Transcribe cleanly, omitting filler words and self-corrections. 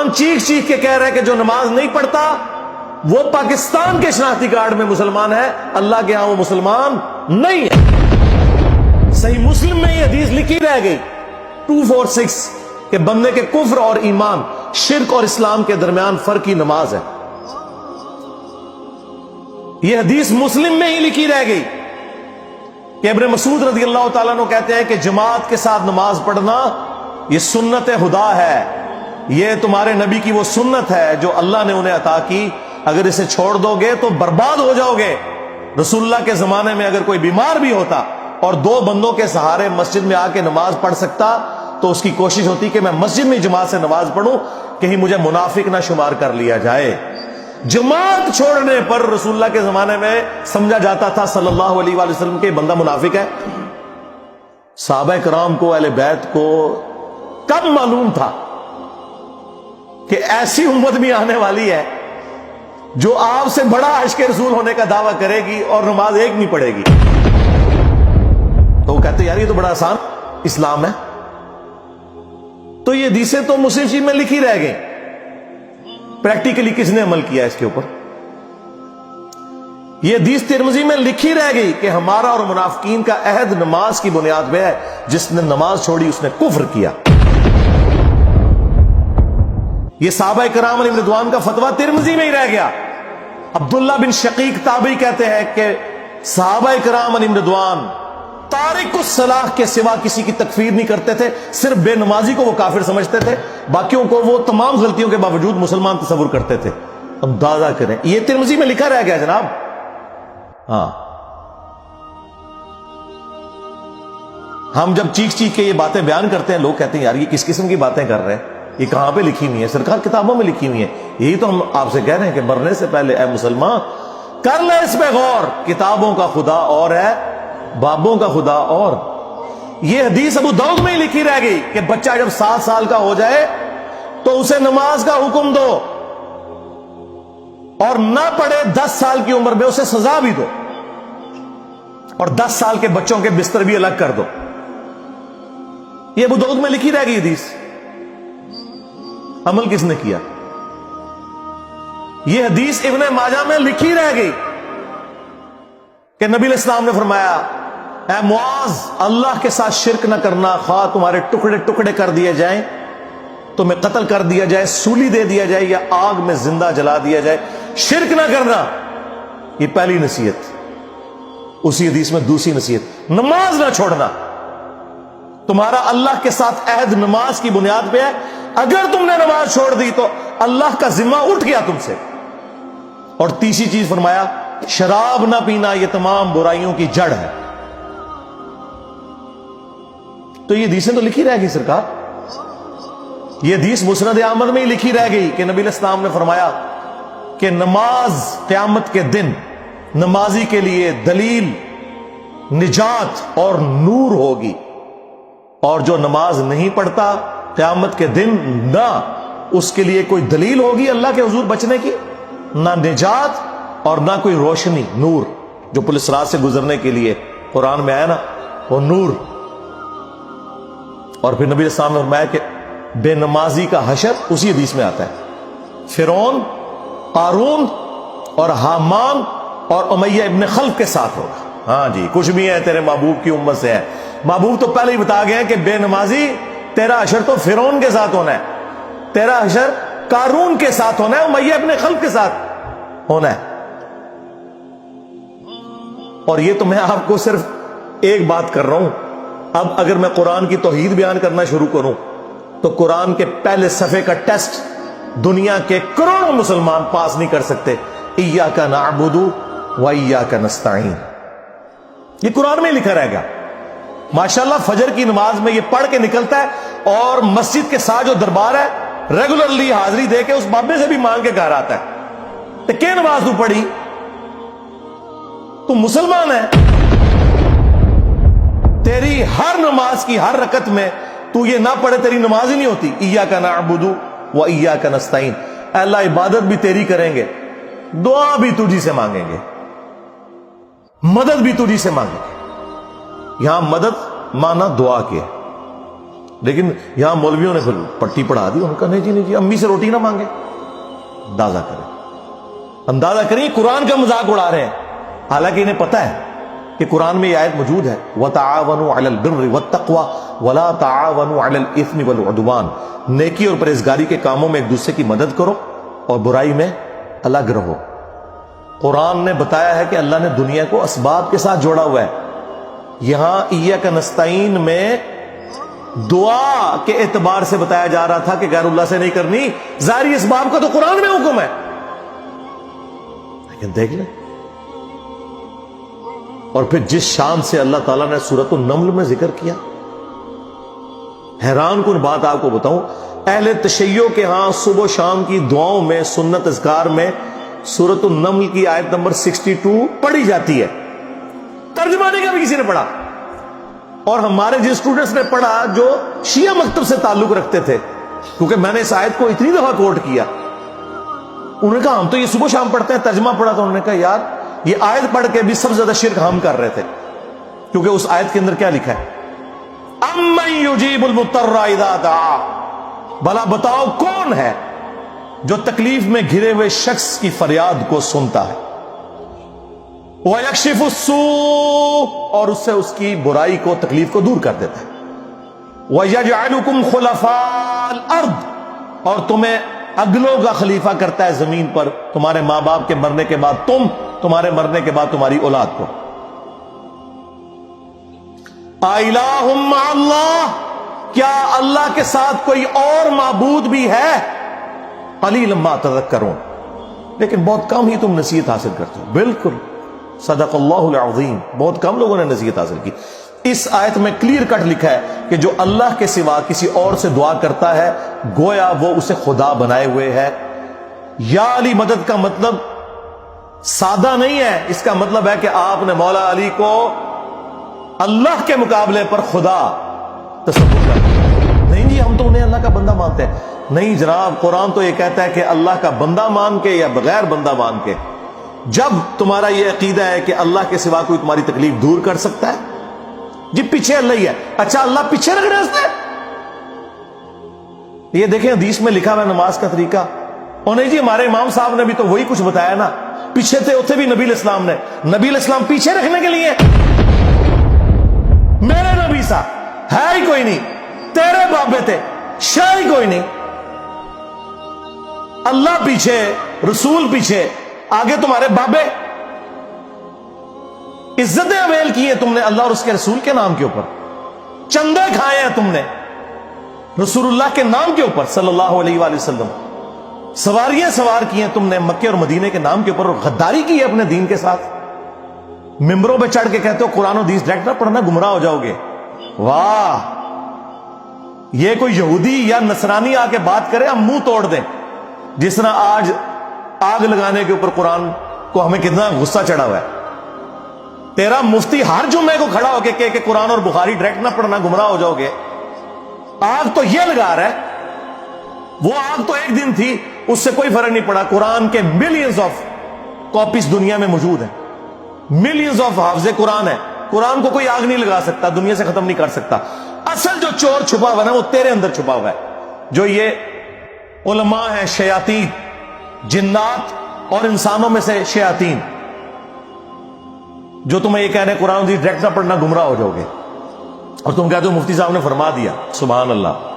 مسلمان چیخ چیخ کے کہہ رہے ہیں کہ جو نماز نہیں پڑھتا وہ پاکستان کے شناختی کارڈ میں مسلمان ہے، اللہ کے ہاں وہ مسلمان نہیں ہے۔ صحیح مسلم میں یہ حدیث لکھی رہ گئی 246 کہ بندے کے کفر اور ایمان، شرک اور اسلام کے درمیان فرق کی نماز ہے۔ یہ حدیث مسلم میں ہی لکھی رہ گئی کہ ابن مسعود رضی اللہ تعالیٰ عنہ کہتے ہیں کہ جماعت کے ساتھ نماز پڑھنا یہ سنت خدا ہے، یہ تمہارے نبی کی وہ سنت ہے جو اللہ نے انہیں عطا کی، اگر اسے چھوڑ دو گے تو برباد ہو جاؤ گے۔ رسول اللہ کے زمانے میں اگر کوئی بیمار بھی ہوتا اور 2 بندوں کے سہارے مسجد میں آ کے نماز پڑھ سکتا تو اس کی کوشش ہوتی کہ میں مسجد میں جماعت سے نماز پڑھوں، کہیں مجھے منافق نہ شمار کر لیا جائے۔ جماعت چھوڑنے پر رسول اللہ کے زمانے میں سمجھا جاتا تھا صلی اللہ علیہ وآلہ وسلم کہ بندہ منافق ہے۔ صحابہ کرام کو، اہل بیت کو کب معلوم تھا کہ ایسی امت بھی آنے والی ہے جو آپ سے بڑا عاشق رسول ہونے کا دعویٰ کرے گی اور نماز ایک نہیں پڑھے گی؟ تو وہ کہتے یار یہ تو بڑا آسان اسلام ہے۔ تو یہ حدیثیں تو مسلم شریف میں لکھی رہ گئی، پریکٹیکلی کس نے عمل کیا اس کے اوپر؟ یہ حدیث ترمذی میں لکھی رہ گئی کہ ہمارا اور منافقین کا عہد نماز کی بنیاد پہ ہے، جس نے نماز چھوڑی اس نے کفر کیا۔ یہ صحابہ کرام علیہ رضوان کا فتویٰ ترمذی میں ہی رہ گیا۔ عبداللہ بن شقیق تابعی کہتے ہیں کہ صحابہ کرام علیہ رضوان تارک الصلاح کے سوا کسی کی تکفیر نہیں کرتے تھے، صرف بے نمازی کو وہ کافر سمجھتے تھے، باقیوں کو وہ تمام غلطیوں کے باوجود مسلمان تصور کرتے تھے۔ اندازہ کریں، یہ ترمذی میں لکھا رہ گیا جناب۔ ہاں، ہم جب چیخ چیخ کے یہ باتیں بیان کرتے ہیں، لوگ کہتے ہیں یار یہ کس قسم کی باتیں کر رہے ہیں، یہ کہاں پہ لکھی ہوئی ہے؟ سرکار کتابوں میں لکھی ہوئی ہے۔ یہی تو ہم آپ سے کہہ رہے ہیں کہ مرنے سے پہلے اے مسلمان کر لے اس پہ غور، کتابوں کا خدا اور ہے، بابوں کا خدا اور۔ یہ حدیث ابو داؤد میں ہی لکھی رہ گئی کہ بچہ جب 7 سال کا ہو جائے تو اسے نماز کا حکم دو، اور نہ پڑھے 10 سال کی عمر میں اسے سزا بھی دو، اور 10 سال کے بچوں کے بستر بھی الگ کر دو۔ یہ ابو داؤد میں لکھی رہ گئی حدیث، عمل کس نے کیا؟ یہ حدیث ابن ماجہ میں لکھی رہ گئی کہ نبی علیہ السلام نے فرمایا اے معاذ، اللہ کے ساتھ شرک نہ کرنا، خواہ تمہارے ٹکڑے ٹکڑے کر دیے جائیں، تمہیں قتل کر دیا جائے، سولی دے دیا جائے، یا آگ میں زندہ جلا دیا جائے، شرک نہ کرنا۔ یہ پہلی نصیحت۔ اسی حدیث میں دوسری نصیحت، نماز نہ چھوڑنا۔ تمہارا اللہ کے ساتھ عہد نماز کی بنیاد پہ ہے، اگر تم نے نماز چھوڑ دی تو اللہ کا ذمہ اٹھ گیا تم سے۔ اور تیسری چیز فرمایا شراب نہ پینا، یہ تمام برائیوں کی جڑ ہے۔ تو یہ حدیثیں تو لکھی رہ گئی سرکار۔ یہ حدیث مسند احمد میں ہی لکھی رہ گئی کہ نبی علیہ السلام نے فرمایا کہ نماز قیامت کے دن نمازی کے لیے دلیل، نجات اور نور ہوگی، اور جو نماز نہیں پڑھتا قیامت کے دن نہ اس کے لیے کوئی دلیل ہوگی اللہ کے حضور بچنے کی، نہ نجات اور نہ کوئی روشنی، نور جو پولیس رات سے گزرنے کے لیے قرآن میں آیا نا، وہ نور۔ اور پھر نبی السلام نے فرمایا کہ بے نمازی کا حشر اسی حدیث میں آتا ہے، فرعون، قارون اور حامان اور امیہ ابن خلف کے ساتھ ہوگا۔ ہاں جی، کچھ بھی ہے تیرے محبوب کی امت سے ہے۔ محبوب تو پہلے ہی بتا گئے کہ بے نمازی تیرا حشر تو فرعون کے ساتھ ہونا ہے، تیرا حشر قارون کے ساتھ ہونا ہے، امیہ ابن خلف کے ساتھ ہونا ہے۔ اور یہ تو میں آپ کو صرف ایک بات کر رہا ہوں۔ اب اگر میں قرآن کی توحید بیان کرنا شروع کروں تو قرآن کے پہلے صفحے کا ٹیسٹ دنیا کے کروڑوں مسلمان پاس نہیں کر سکتے۔ ایاک نعبد و ایاک نستعین، یہ قرآن میں لکھا رہے گا۔ ماشاءاللہ فجر کی نماز میں یہ پڑھ کے نکلتا ہے، اور مسجد کے ساتھ جو دربار ہے ریگولرلی حاضری دے کے اس بابے سے بھی مانگ کے گھر آتا ہے۔ تو کیا نماز تو پڑھی؟ تو مسلمان ہے، تیری ہر نماز کی ہر رکعت میں تو یہ نہ پڑھے تیری نماز ہی نہیں ہوتی۔ ایاک نعبد و ایاک نستعین، اے اللہ عبادت بھی تیری کریں گے، دعا بھی تجھی سے مانگیں گے، مدد بھی تجھی سے مانگیں گے۔ یہاں مدد مانا دعا کیا، لیکن یہاں مولویوں نے پھر پٹی پڑھا دی، ان کا نہیں جی نہیں جی، امی سے روٹی نہ مانگے. اندازہ کریں قرآن کا مذاق اڑا رہے ہیں، حالانکہ انہیں پتہ ہے کہ قرآن میں یہ آیت موجود ہے وَتَعَاوَنُوا عَلَى الْبِرِّ وَالتَّقْوَى وَلَا تَعَاوَنُوا عَلَى الْإِثْمِ وَالْعُدْوَانِ. نیکی اور پرہیزگاری کے کاموں میں ایک دوسرے کی مدد کرو اور برائی میں الگ رہو. قرآن نے بتایا ہے کہ اللہ نے دنیا کو اسباب کے ساتھ جوڑا ہوا ہے. یہاں ایاک نستعین میں دعا کے اعتبار سے بتایا جا رہا تھا کہ غیر اللہ سے نہیں کرنی، ظاہری اسباب کا تو قرآن میں حکم ہے. لیکن دیکھ لیں، اور پھر جس شان سے اللہ تعالیٰ نے سورۃ النمل میں ذکر کیا، حیران کن بات آپ کو بتاؤں، اہل تشیع کے ہاں صبح و شام کی دعاؤں میں، سنت اذکار میں سورۃ النمل کی آیت نمبر 62 پڑھی جاتی ہے. ترجمہ نہیں کبھی کسی نے پڑھا، اور ہمارے جن اسٹوڈنٹس نے پڑھا جو شیعہ مکتب سے تعلق رکھتے تھے، کیونکہ میں نے اس آیت کو اتنی دفعہ کوٹ کیا، انہوں نے کہا ہم تو یہ صبح شام پڑھتے ہیں. ترجمہ پڑھا تو انہوں نے کہا یار یہ آیت پڑھ کے بھی سب سے زیادہ شرک ہم کر رہے تھے، کیونکہ اس آیت کے اندر کیا لکھا ہے؟ اَمَّن يُجِيبُ الْمُضْطَرَّ إِذَا دَعَاهُ. بھلا بتاؤ کون ہے جو تکلیف میں گھرے ہوئے شخص کی فریاد کو سنتا ہے، وَيَكْشِفُ السُّوءَ، اور اس سے اس کی برائی کو، تکلیف کو دور کر دیتا ہے، وَيَجْعَلُكُمْ خُلَفَاءَ الْأَرْضِ، اور تمہیں اگلوں کا خلیفہ کرتا ہے زمین پر، تمہارے ماں باپ کے مرنے کے بعد تم، تمہارے مرنے کے بعد تمہاری اولاد کو. اِلَٰهٌ مَّعَ اللَّهِ، کیا اللہ کے ساتھ کوئی اور معبود بھی ہے؟ قَلِيلًا مَّا تَذَكَّرُونَ، لیکن بہت کم ہی تم نصیحت حاصل کرتے ہو. بالکل صدق اللہ العظیم، بہت کم لوگوں نے نصیحت حاصل کی. اس آیت میں کلیئر کٹ لکھا ہے کہ جو اللہ کے سوا کسی اور سے دعا کرتا ہے گویا وہ اسے خدا بنائے ہوئے ہے. یا علی مدد کا مطلب سادہ نہیں ہے، اس کا مطلب ہے کہ آپ نے مولا علی کو اللہ کے مقابلے پر خدا تصور کر دیا. نہیں جی ہم تو انہیں اللہ کا بندہ مانتے ہیں. نہیں جناب، قرآن تو یہ کہتا ہے کہ اللہ کا بندہ مان کے یا بغیر بندہ مان کے. جب تمہارا یہ عقیدہ ہے کہ اللہ کے سوا کوئی تمہاری تکلیف دور کر سکتا ہے، جی پیچھے اللہ ہی ہے، اچھا اللہ پیچھے رکھ رہے ہیں. یہ دیکھیں حدیث میں لکھا ہوا ہے نماز کا طریقہ. اور نہیں جی ہمارے امام صاحب نے بھی تو وہی کچھ بتایا نا، پیچھے تھے اتنے بھی نبی علیہ السلام نے. نبی علیہ السلام پیچھے رکھنے کے لیے، میرے نبی صاحب ہے ہی کوئی نہیں، تیرے بابے تھے شاہ ہی کوئی نہیں. اللہ پیچھے، رسول پیچھے، آگے تمہارے بابے. عزتیں اویل کی ہیں تم نے اللہ اور اس کے رسول کے نام کے اوپر، چندے کھائے ہیں تم نے رسول اللہ کے نام کے اوپر صلی اللہ علیہ وآلہ وسلم. سواریاں سوار کی ہیں تم نے مکے اور مدینے کے نام کے اوپر، اور غداری کی ہے اپنے دین کے ساتھ. ممبروں پہ چڑھ کے کہتے ہو قرآن و حدیث ڈائریکٹ نہ پڑھنا، گمراہ ہو جاؤ گے. واہ، یہ کوئی یہودی یا نصرانی آ کے بات کرے ہم منہ توڑ دیں. جس طرح آج آگ لگانے کے اوپر قرآن کو ہمیں کتنا غصہ چڑھا ہوا ہے. تیرا مفتی ہر جمعے کو کھڑا ہو کے کہ قرآن اور بخاری ڈائریکٹ نہ پڑھنا، گمراہ ہو جاؤ گے. آگ تو یہ لگا رہا ہے، وہ آگ تو ایک دن تھی، اس سے کوئی فرق نہیں پڑا. قرآن کے ملینز آف کاپیز دنیا میں موجود ہیں، ملینز آف حافظ قرآن ہے. قرآن کو کوئی آگ نہیں لگا سکتا، دنیا سے ختم نہیں کر سکتا. اصل جو چور چھپا ہوا ہے وہ تیرے اندر چھپا ہوا ہے. جو یہ علماء ہیں، شیاطین، جنات اور انسانوں میں سے شیاطین، جو تمہیں یہ کہہ رہے ہیں قرآن ڈائریکٹ نہ پڑھنا، گمراہ ہو جاؤ گے. اور تم کہتے ہو مفتی صاحب نے فرما دیا. سبحان اللہ.